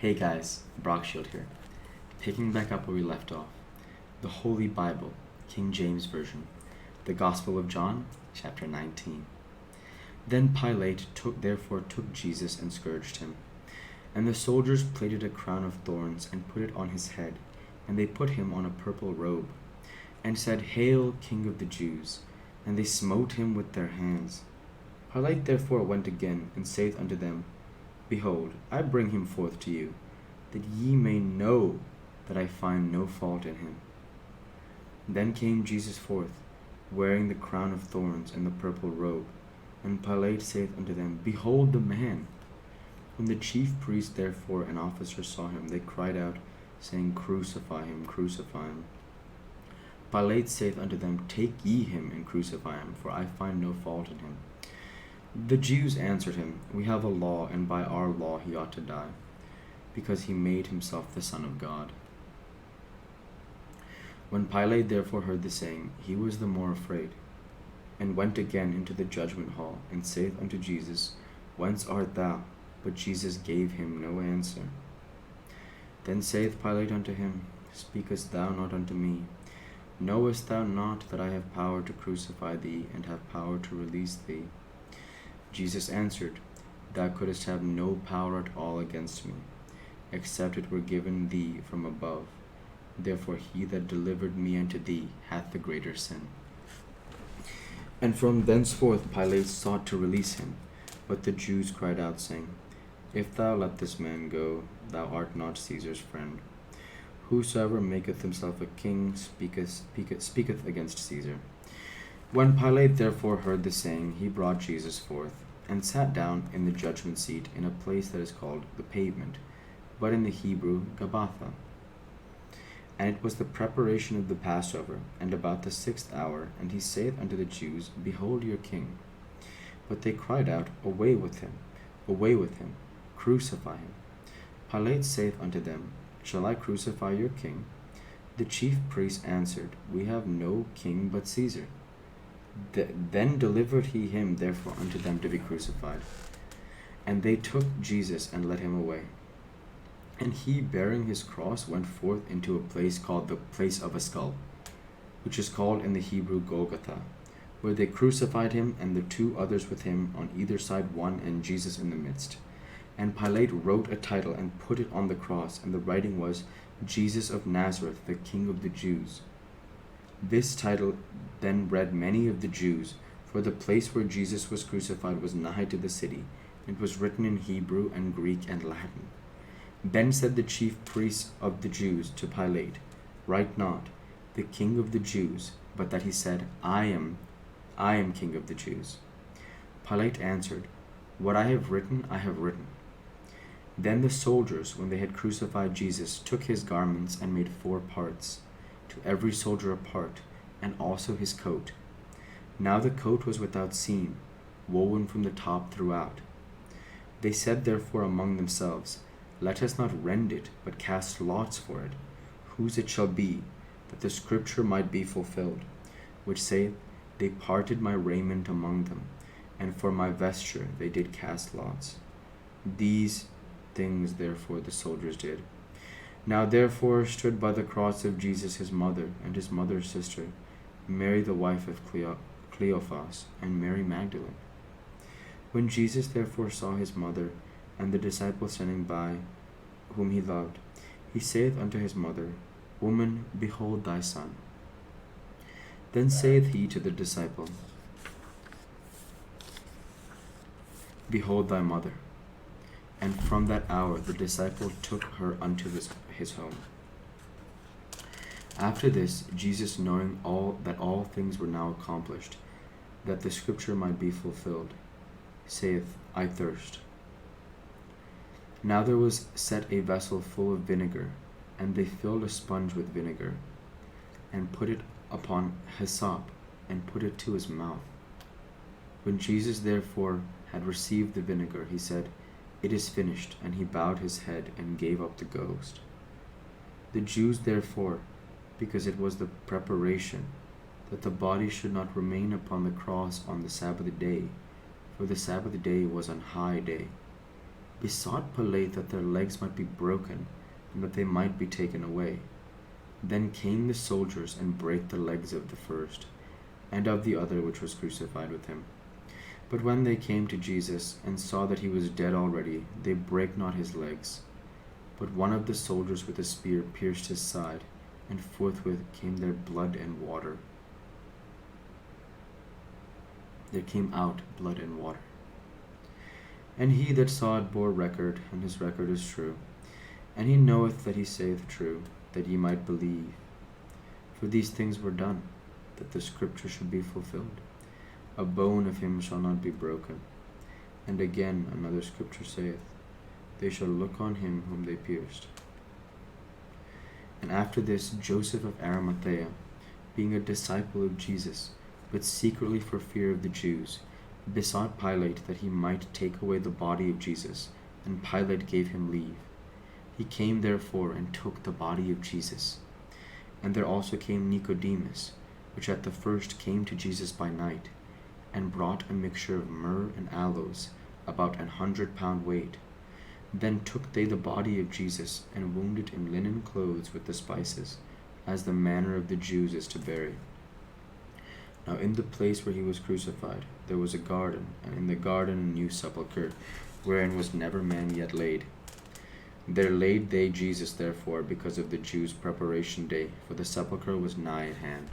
Hey guys, Brockshield here. Picking back up where we left off. The Holy Bible, King James Version. The Gospel of John, chapter 19. Then Pilate therefore took Jesus and scourged him. And the soldiers plaited a crown of thorns and put it on his head, and they put him on a purple robe, and said, Hail, King of the Jews! And they smote him with their hands. Pilate therefore went again, and saith unto them, Behold, I bring him forth to you, that ye may know that I find no fault in him. Then came Jesus forth, wearing the crown of thorns and the purple robe. And Pilate saith unto them, Behold the man! When the chief priests therefore and officers saw him, they cried out, saying, Crucify him, crucify him. Pilate saith unto them, Take ye him and crucify him, for I find no fault in him. The Jews answered him, We have a law, and by our law he ought to die, because he made himself the Son of God. When Pilate therefore heard the saying, he was the more afraid, and went again into the judgment hall, and saith unto Jesus, Whence art thou? But Jesus gave him no answer. Then saith Pilate unto him, Speakest thou not unto me? Knowest thou not that I have power to crucify thee, and have power to release thee? Jesus answered, Thou couldst have no power at all against me, except it were given thee from above. Therefore he that delivered me unto thee hath the greater sin. And from thenceforth Pilate sought to release him. But the Jews cried out, saying, If thou let this man go, thou art not Caesar's friend. Whosoever maketh himself a king speaketh against Caesar. When Pilate therefore heard the saying, he brought Jesus forth, and sat down in the judgment seat in a place that is called the Pavement, but in the Hebrew Gabbatha. And it was the preparation of the Passover, and about the 6th hour, and he saith unto the Jews, Behold your king. But they cried out, Away with him, crucify him. Pilate saith unto them, Shall I crucify your king? The chief priests answered, We have no king but Caesar. Then delivered he him therefore unto them to be crucified. And they took Jesus and led him away. And he, bearing his cross, went forth into a place called the place of a skull, which is called in the Hebrew Golgotha, where they crucified him, and the two others with him on either side one, and Jesus in the midst. And Pilate wrote a title and put it on the cross, and the writing was, Jesus of Nazareth, the King of the Jews. This title then read many of the Jews, for the place where Jesus was crucified was nigh to the city. It was written in Hebrew and Greek and Latin. Then said the chief priests of the Jews to Pilate, Write not, the King of the Jews, but that he said, I am King of the Jews. Pilate answered, What I have written, I have written. Then the soldiers, when they had crucified Jesus, took his garments and made 4 parts, to every soldier a part, and also his coat. Now the coat was without seam, woven from the top throughout. They said therefore among themselves, Let us not rend it, but cast lots for it, whose it shall be, that the scripture might be fulfilled, which saith, They parted my raiment among them, and for my vesture they did cast lots. These things therefore the soldiers did. Now therefore stood by the cross of Jesus his mother, and his mother's sister, Mary the wife of Cleophas, and Mary Magdalene. When Jesus therefore saw his mother, and the disciple standing by, whom he loved, he saith unto his mother, Woman, behold thy son. Then saith he to the disciple, Behold thy mother. And from that hour the disciple took her unto his home. After this, Jesus, knowing that all things were now accomplished, that the scripture might be fulfilled, saith, I thirst. Now there was set a vessel full of vinegar, and they filled a sponge with vinegar, and put it upon hyssop, and put it to his mouth. When Jesus therefore had received the vinegar, he said, It is finished, and he bowed his head and gave up the ghost. The Jews therefore, because it was the preparation, that the body should not remain upon the cross on the Sabbath day, for the Sabbath day was an high day, besought Pilate that their legs might be broken, and that they might be taken away. Then came the soldiers and brake the legs of the first, and of the other which was crucified with him. But when they came to Jesus, and saw that he was dead already, they brake not his legs. But one of the soldiers with a spear pierced his side, and forthwith came there blood and water. There came out blood and water. And he that saw it bore record, and his record is true. And he knoweth that he saith true, that ye might believe. For these things were done, that the scripture should be fulfilled. A bone of him shall not be broken. And again another scripture saith, they shall look on him whom they pierced. And after this Joseph of Arimathea, being a disciple of Jesus, but secretly for fear of the Jews, besought Pilate that he might take away the body of Jesus, and Pilate gave him leave. He came therefore and took the body of Jesus. And there also came Nicodemus, which at the first came to Jesus by night, and brought a mixture of myrrh and aloes, about 100 pound weight. Then took they the body of Jesus, and wound it in linen clothes with the spices, as the manner of the Jews is to bury. Now in the place where he was crucified there was a garden, and in the garden a new sepulchre, wherein was never man yet laid. There laid they Jesus therefore, because of the Jews' preparation day, for the sepulchre was nigh at hand.